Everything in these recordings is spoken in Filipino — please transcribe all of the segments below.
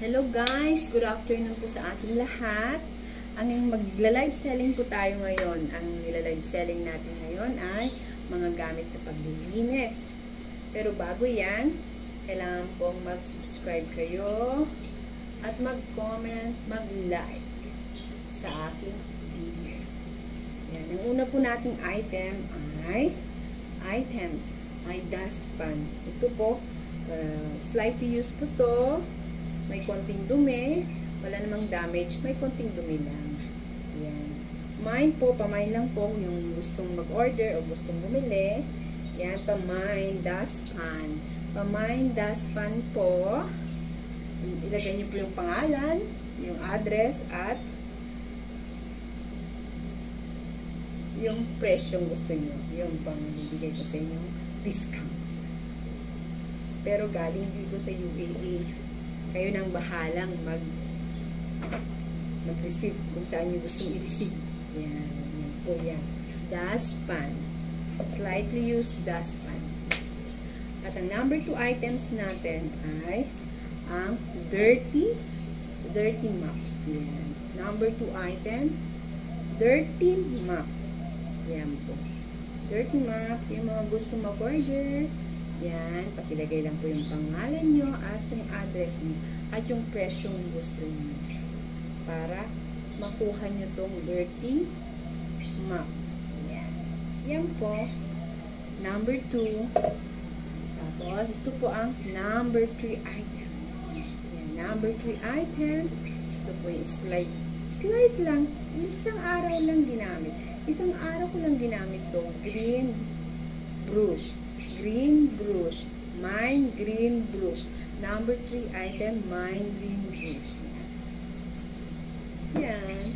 Hello guys! Good afternoon po sa ating lahat. Ang magla-live selling po tayo ngayon. Ang nila-live selling natin ngayon ay mga gamit sa paglilinis. Pero bago yan, kailangan pong mag-subscribe kayo at mag-comment, mag-like sa aking video. Yan. Ang una po nating item ay dustpan. Ito po, slightly used po to. May konting dumi, wala namang damage, may konting dumi lang. Yan. Mine po, pamain lang po yung gustong mag-order o gustong bumili. Yan, pamain dustpan. Pamain dustpan po. Ilagay niyo po yung pangalan, yung address, at yung presyong gusto niyo. Yung pang-bibigay ko sa inyong discount. Pero galing dito sa UAE. Kayo nang bahalang mag-receive kung saan nyo gustong i-receive. Yan. Yan po yan. Dustpan. Slightly used dustpan. At ang number 2 items natin ay ang dirty mop. Yan. Number 2 item, dirty mop. Yan po. Dirty mop. Yung mga gusto mag-order. Yan, pakilagay lang po yung pangalan nyo at yung address nyo at yung presyong gusto nyo para makuha nyo tong dirty mop. Yan. Yan po. Number 2. Tapos, ito po ang number 3 item. Yan, number 3 item. Ito po yung slide lang. Isang araw lang ginamit. Isang araw ko lang ginamit tong green brush. Green brush. Mine green brush. Number 3 item, mine green brush. Yan.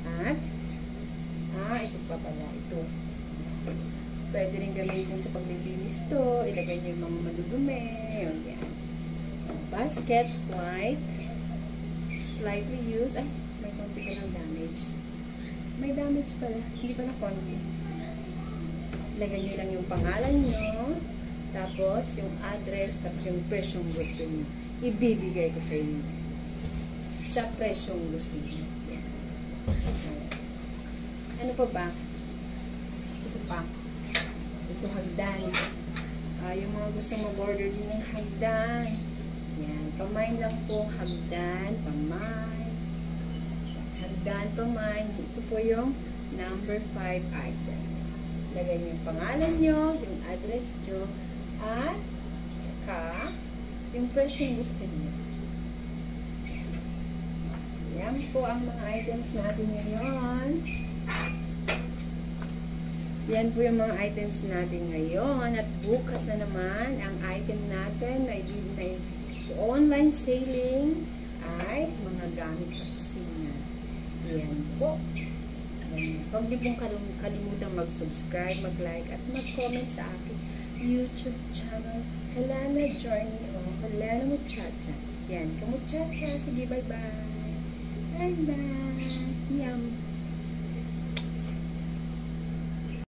At, ito pa pala. Ito. Pwede rin gamitin sa paglilinis to. Ilagay nyo yung mga madudumi. Yan. Basket, white. Slightly used. Ay, may konti pa ng damage. May damage pala. Hindi pala konti. Lagay nyo lang yung pangalan nyo, tapos yung address, tapos yung presyong gusto nyo. Ibibigay ko sa inyo. Sa presyong gusto nyo. Yan. Ano pa ba? Ito pa. Ito hagdan. Yung mga gusto mag-order din ng hagdan. Yan. Pamain lang po. Hagdan. Pamain. Hagdan, pamain. Ito po yung number 5 item. Lagay niyo yung pangalan nyo, yung address nyo, at saka yung presyong gusto niyo. Yan po ang mga items natin ngayon. Yan po yung mga items natin ngayon. At bukas na naman, ang item natin na online selling ay mga gamit sa kusina. Yan po. Huwag niyo pong kalimutang mag-subscribe, mag-like, at mag-comment sa aking YouTube channel, Kalana Journey o Kalana Muchacha. Yan, kamuchacha. Sige, bye-bye. Bye-bye. Yum.